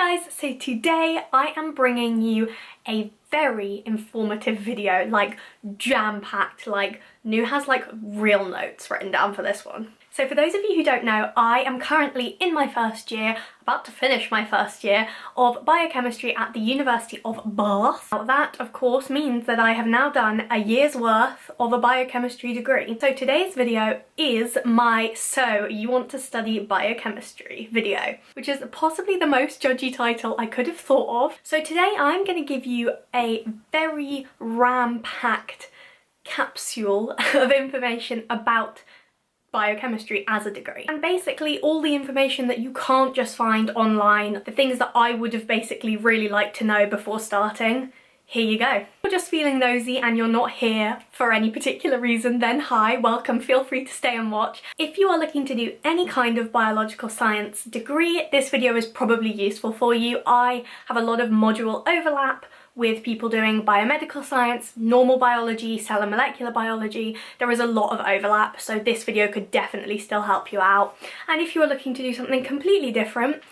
Hi guys, so today I am bringing you a very informative video, like jam-packed, like Nu has like real notes written down for this one. So for those of you who don't know, I am currently in my first year, about to finish my first year of biochemistry at the University of Bath. Now that of course means that I have now done a year's worth of a biochemistry degree. So today's video is my "So You Want to Study Biochemistry" video, which is possibly the most judgy title I could have thought of. So today I'm going to give you a very ram-packed capsule of information about biochemistry as a degree, and basically all the information that you can't just find online, the things that I would have basically really liked to know before starting. Here you go. If you're just feeling nosy and you're not here for any particular reason, then hi, welcome, feel free to stay and watch. If you are looking to do any kind of biological science degree, this video is probably useful for you. I have a lot of module overlap with people doing biomedical science, normal biology, cell and molecular biology. There is a lot of overlap, so this video could definitely still help you out. And if you are looking to do something completely different,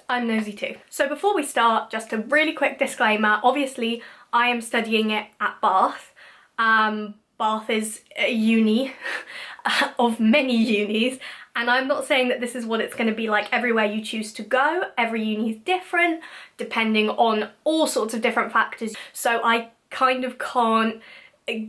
I'm nosy too. So before we start, just a really quick disclaimer. Obviously, I am studying it at Bath. Bath is a uni of many unis, and I'm not saying that this is what it's going to be like everywhere you choose to go. Every uni is different, depending on all sorts of different factors. So I kind of can't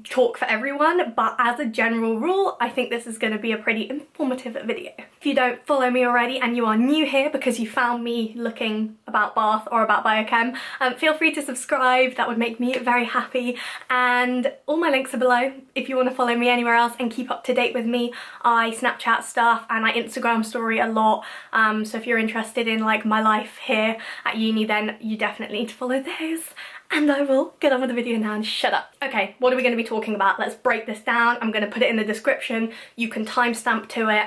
talk for everyone, but as a general rule, I think this is going to be a pretty informative video. If you don't follow me already and you are new here because you found me looking about Bath or about biochem, feel free to subscribe. That would make me very happy, and all my links are below if you want to follow me anywhere else and keep up to date with me. I Snapchat stuff and I Instagram story a lot, so if you're interested in like my life here at uni, then you definitely need to follow those. And I will get on with the video now and shut up. Okay, what are we going to be talking about? Let's break this down. I'm going to put it in the description. You can timestamp to it.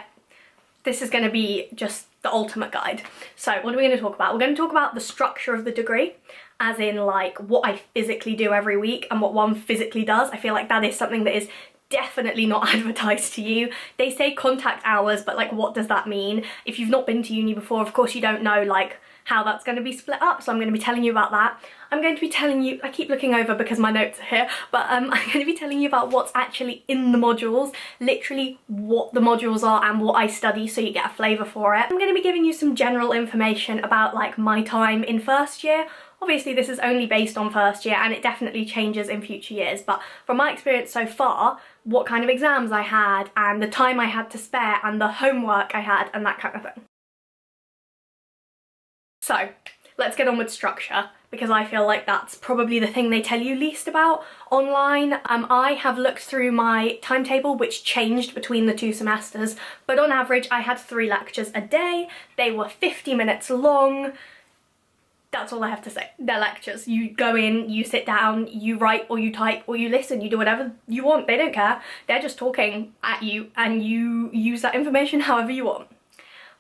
This is going to be just the ultimate guide. So what are we going to talk about? We're going to talk about the structure of the degree, as in like what I physically do every week and what one physically does. I feel like that is something that is definitely not advertised to you. They say contact hours, but like what does that mean? If you've not been to uni before, of course you don't know like how that's going to be split up, so I'm going to be telling you about that. I'm going to be telling you, I keep looking over because my notes are here, but I'm going to be telling you about what's actually in the modules, literally what the modules are and what I study, so you get a flavour for it. I'm going to be giving you some general information about like my time in first year. Obviously this is only based on first year and it definitely changes in future years, but from my experience so far, what kind of exams I had and the time I had to spare and the homework I had and that kind of thing. So let's get on with structure, because I feel like that's probably the thing they tell you least about online. I have looked through my timetable, which changed between the two semesters, but on average I had 3 lectures a day. They were 50 minutes long. That's all I have to say. They're lectures. You go in, you sit down, you write or you type or you listen, you do whatever you want. They don't care. They're just talking at you and you use that information however you want.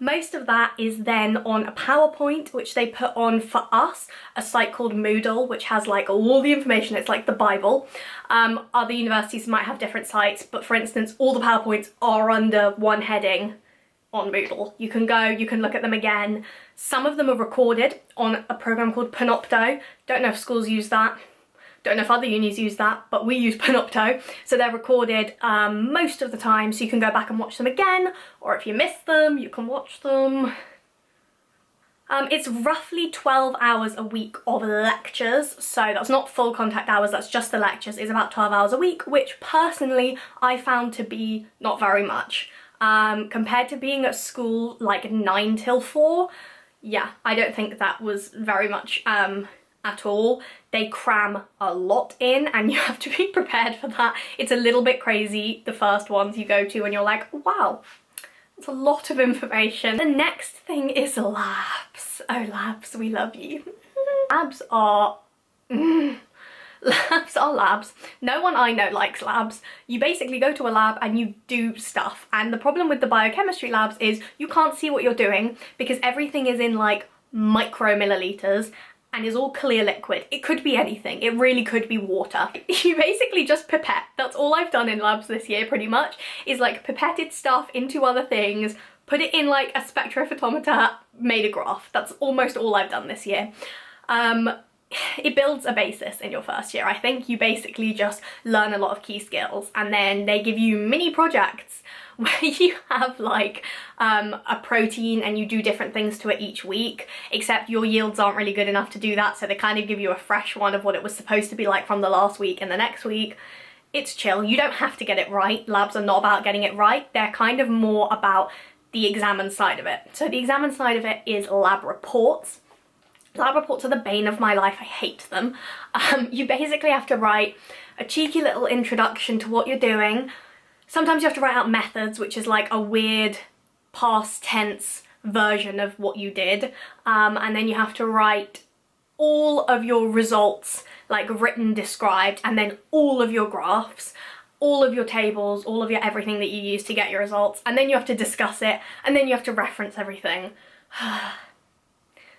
Most of that is then on a PowerPoint, which they put on for us, a site called Moodle, which has like all the information. It's like the Bible. Other universities might have different sites, but for instance, all the PowerPoints are under one heading on Moodle. You can go, you can look at them again. Some of them are recorded on a program called Panopto. Don't know if schools use that. Don't know if other unis use that, but we use Panopto. So they're recorded most of the time, so you can go back and watch them again, or if you miss them, you can watch them. It's roughly 12 hours a week of lectures, so that's not full contact hours, that's just the lectures. It's about 12 hours a week, which personally I found to be not very much. Compared to being at school like 9 till 4, yeah, I don't think that was very much at all. They cram a lot in and you have to be prepared for that. It's a little bit crazy, the first ones you go to, and you're like, wow, that's a lot of information. The next thing is labs. Oh, labs, we love you. Labs are... Labs are labs. No one I know likes labs. You basically go to a lab and you do stuff, and the problem with the biochemistry labs is you can't see what you're doing because everything is in like micromilliliters and is all clear liquid. It could be anything. It really could be water. You basically just pipette. That's all I've done in labs this year pretty much, is like pipetted stuff into other things, put it in like a spectrophotometer, made a graph. That's almost all I've done this year. It builds a basis in your first year. I think you basically just learn a lot of key skills, and then they give you mini projects where you have like a protein and you do different things to it each week, except your yields aren't really good enough to do that, so they kind of give you a fresh one of what it was supposed to be like from the last week and the next week. It's chill. You don't have to get it right. Labs are not about getting it right. They're kind of more about the examined side of it. So the examined side of it is lab reports. Lab reports are the bane of my life. I hate them. You basically have to write a cheeky little introduction to what you're doing. Sometimes you have to write out methods, which is like a weird past tense version of what you did. And then you have to write all of your results, like written, described, and then all of your graphs, all of your tables, all of your everything that you use to get your results. And then you have to discuss it, and then you have to reference everything.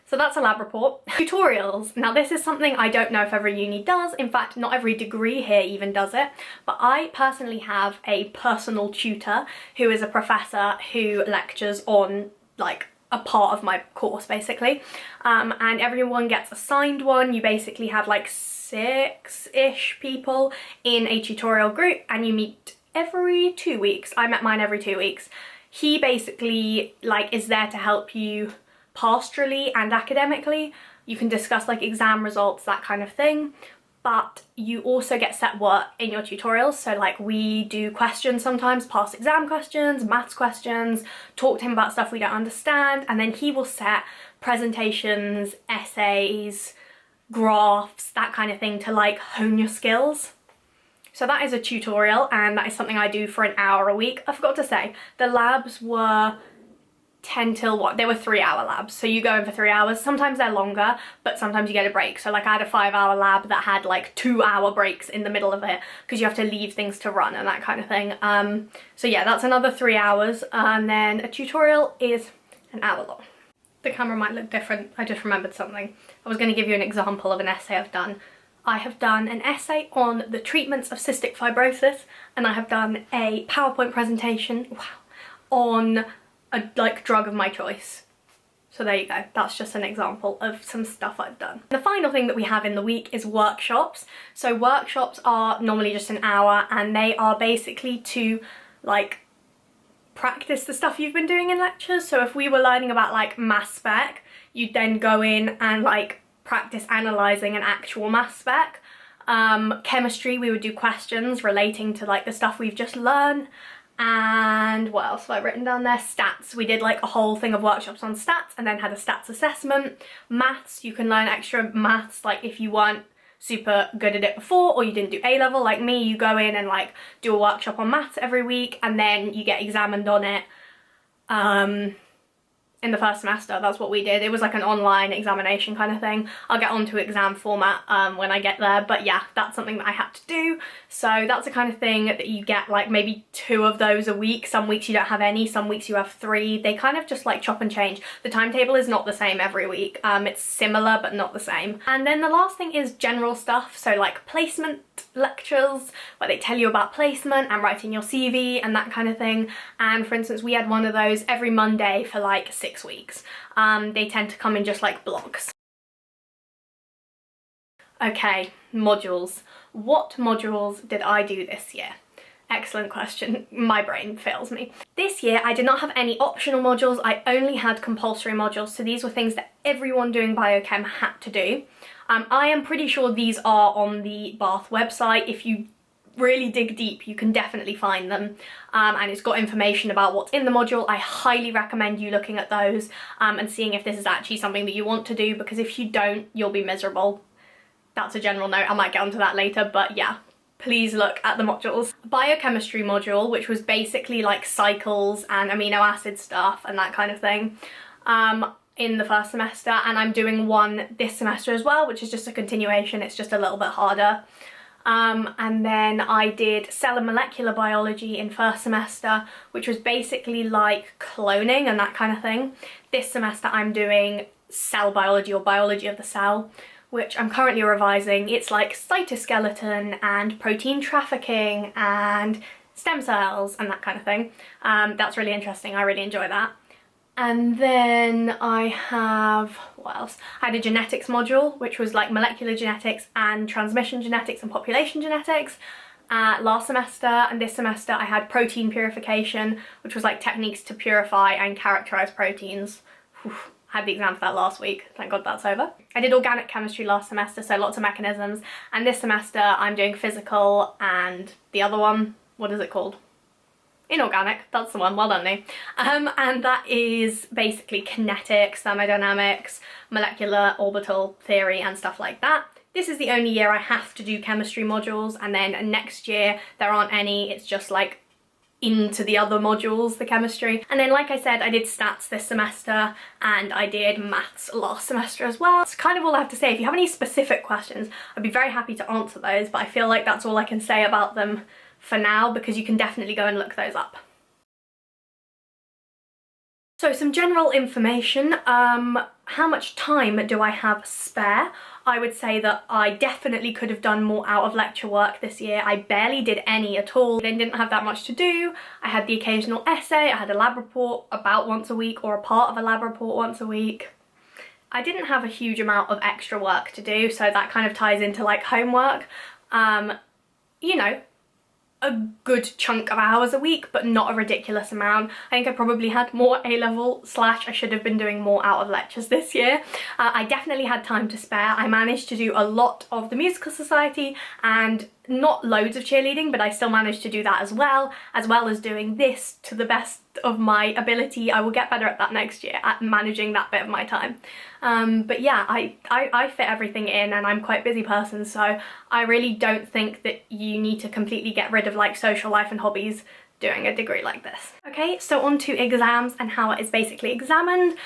So that's a lab report. Tutorials. Now this is something I don't know if every uni does. In fact, not every degree here even does it. But I personally have a personal tutor who is a professor who lectures on like a part of my course basically. And everyone gets assigned one. You basically have like 6-ish people in a tutorial group and you meet every 2 weeks. I met mine every 2 weeks. He basically like is there to help you pastorally and academically. You can discuss like exam results, that kind of thing, but you also get set work in your tutorials. So like we do questions sometimes, past exam questions, maths questions, talk to him about stuff we don't understand, and then he will set presentations, essays, graphs, that kind of thing to like hone your skills. So that is a tutorial, and that is something I do for an hour a week. I forgot to say, the labs were 10 till what? They were 3-hour labs. So you go in for 3 hours. Sometimes they're longer, but sometimes you get a break. So like I had a 5-hour lab that had like 2-hour breaks in the middle of it because you have to leave things to run and that kind of thing. So yeah, that's another 3 hours. And then a tutorial is an hour long. The camera might look different. I just remembered something. I was going to give you an example of an essay I've done. I have done an essay on the treatments of cystic fibrosis, and I have done a PowerPoint presentation, on a like drug of my choice. So there you go, that's just an example of some stuff I've done. The final thing that we have in the week is workshops. So workshops are normally just an hour, and they are basically to like practice the stuff you've been doing in lectures. So if we were learning about like mass spec, you'd then go in and like practice analysing an actual mass spec. Chemistry, we would do questions relating to like the stuff we've just learned. And what else have I written down there? Stats. We did like a whole thing of workshops on stats and then had a stats assessment. Maths, you can learn extra maths, like if you weren't super good at it before or you didn't do A-level like me, you go in and like do a workshop on maths every week and then you get examined on it in the first semester. That's what we did. It was like an online examination kind of thing. I'll get onto exam format when I get there, but yeah, that's something that I had to do. So that's the kind of thing that you get like maybe 2 of those a week. Some weeks you don't have any, some weeks you have 3. They kind of just like chop and change. The timetable is not the same every week. It's similar but not the same. And then the last thing is general stuff. So like placement lectures where they tell you about placement and writing your CV and that kind of thing. And for instance, we had one of those every Monday for like 6 weeks. They tend to come in just like blocks. Okay, modules. What modules did I do this year? Excellent question. My brain fails me. This year I did not have any optional modules. I only had compulsory modules. So these were things that everyone doing biochem had to do. I am pretty sure these are on the Bath website. If you really dig deep, you can definitely find them. And it's got information about what's in the module. I highly recommend you looking at those and seeing if this is actually something that you want to do, because if you don't, you'll be miserable. That's a general note. I might get onto that later, but yeah, please look at the modules. Biochemistry module, which was basically like cycles and amino acid stuff and that kind of thing. In the first semester, and I'm doing one this semester as well, which is just a continuation. It's just a little bit harder. And then I did cell and molecular biology in first semester, which was basically like cloning and that kind of thing. This semester I'm doing cell biology or biology of the cell, which I'm currently revising. It's like cytoskeleton and protein trafficking and stem cells and that kind of thing. That's really interesting. I really enjoy that. And then I have, what else? I had a genetics module, which was like molecular genetics and transmission genetics and population genetics last semester. And this semester I had protein purification, which was like techniques to purify and characterize proteins. Whew. I had the exam for that last week, thank God that's over. I did organic chemistry last semester, so lots of mechanisms. And this semester I'm doing physical and the other one, what is it called? Inorganic, that's the one, well done me. And that is basically kinetics, thermodynamics, molecular orbital theory and stuff like that. This is the only year I have to do chemistry modules, and then next year there aren't any, it's just like into the other modules, the chemistry. And then like I said, I did stats this semester and I did maths last semester as well. That's kind of all I have to say. If you have any specific questions, I'd be very happy to answer those, but I feel like that's all I can say about them for now, because you can definitely go and look those up. So some general information, how much time do I have spare? I would say that I definitely could have done more out of lecture work this year. I barely did any at all. Then didn't have that much to do. I had the occasional essay, I had a lab report about once a week or a part of a lab report once a week. I didn't have a huge amount of extra work to do, so that kind of ties into like homework. You know, a good chunk of hours a week, but not a ridiculous amount. I think I probably had more A-level / I should have been doing more out of lectures this year. I definitely had time to spare. I managed to do a lot of the musical society and not loads of cheerleading, but I still managed to do that as well as doing this to the best of my ability. I will get better at that next year, at managing that bit of my time. But yeah, I fit everything in, and I'm quite a busy person, so I really don't think that you need to completely get rid of like social life and hobbies doing a degree like this. Okay, so on to exams and how it is basically examined.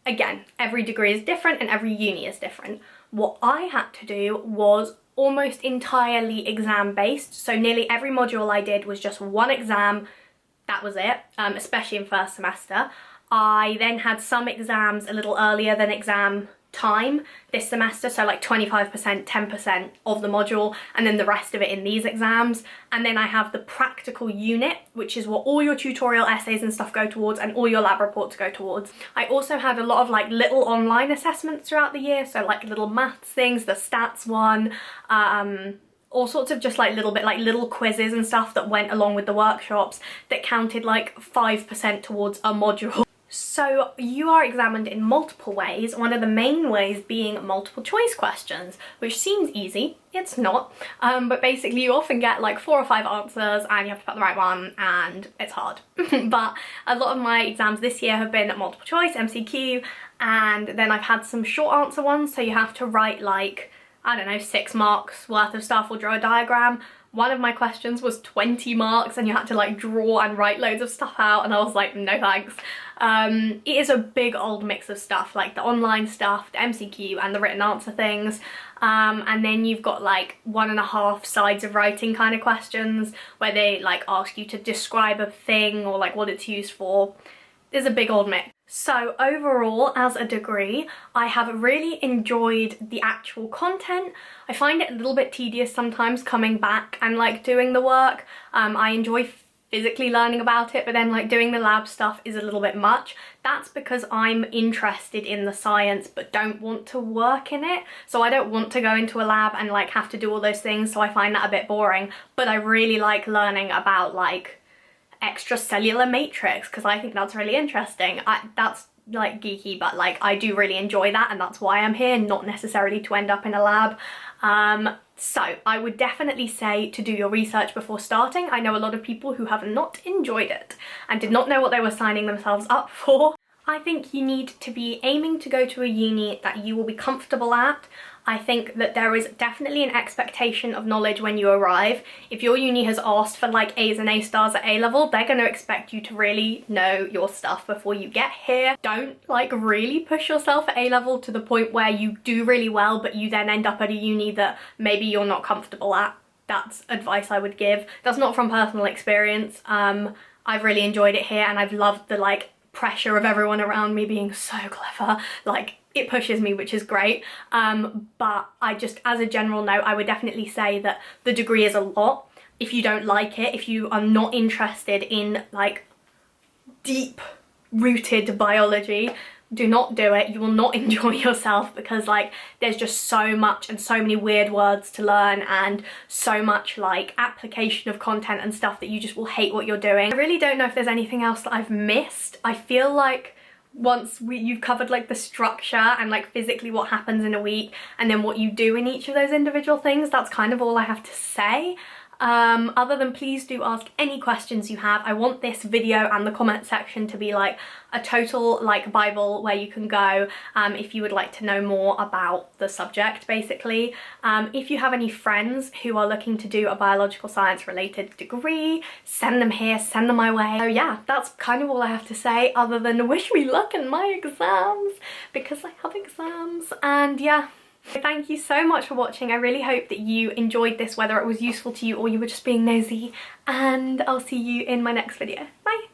Again, every degree is different and every uni is different. What I had to do was almost entirely exam based, so nearly every module I did was just one exam, that was it, especially in first semester. I then had some exams a little earlier than exam time this semester, so like 25%, 10% of the module, and then the rest of it in these exams. And then I have the practical unit, which is what all your tutorial essays and stuff go towards and all your lab reports go towards. I also had a lot of like little online assessments throughout the year, so like little maths things, the stats one, all sorts of just like little quizzes and stuff that went along with the workshops that counted like 5% towards a module. So you are examined in multiple ways, one of the main ways being multiple choice questions, which seems easy, it's not, but basically you often get like 4 or 5 answers and you have to pick the right one, and it's hard. But a lot of my exams this year have been multiple choice, MCQ, and then I've had some short answer ones, so you have to write like, I don't know, 6 marks worth of stuff or draw a diagram. One of my questions was 20 marks and you had to like draw and write loads of stuff out, and I was like, no thanks. It is a big old mix of stuff, like the online stuff, the MCQ and the written answer things. And then you've got like 1.5 sides of writing kind of questions where they like ask you to describe a thing or like what it's used for. There's a big old mix. So overall, as a degree, I have really enjoyed the actual content. I find it a little bit tedious sometimes coming back and like doing the work. I enjoy physically learning about it, but then like doing the lab stuff is a little bit much. That's because I'm interested in the science but don't want to work in it. So I don't want to go into a lab and like have to do all those things, so I find that a bit boring. But I really like learning about like extracellular matrix because I think that's really interesting. That's like geeky, but like I do really enjoy that, and that's why I'm here, not necessarily to end up in a lab. So I would definitely say to do your research before starting. I know a lot of people who have not enjoyed it and did not know what they were signing themselves up for. I think you need to be aiming to go to a uni that you will be comfortable at. I think that there is definitely an expectation of knowledge when you arrive. If your uni has asked for like A's and A stars at A level, they're going to expect you to really know your stuff before you get here. Don't like really push yourself at A level to the point where you do really well but you then end up at a uni that maybe you're not comfortable at. That's advice I would give. That's not from personal experience. I've really enjoyed it here and I've loved the like pressure of everyone around me being so clever. Like, it pushes me, which is great. But I just, as a general note, I would definitely say that the degree is a lot. If you don't like it, if you are not interested in like deep rooted biology, do not do it. You will not enjoy yourself, because like there's just so much and so many weird words to learn and so much like application of content and stuff that you just will hate what you're doing. I really don't know if there's anything else that I've missed. I feel like once you've covered like the structure and like physically what happens in a week and then what you do in each of those individual things, that's kind of all I have to say. Other than please do ask any questions you have. I want this video and the comment section to be like a total like Bible where you can go if you would like to know more about the subject, basically. If you have any friends who are looking to do a biological science related degree, send them here, send them my way. So yeah, that's kind of all I have to say, other than wish me luck in my exams, because I have exams. And yeah, thank you so much for watching. I really hope that you enjoyed this, whether it was useful to you or you were just being nosy, and I'll see you in my next video. Bye!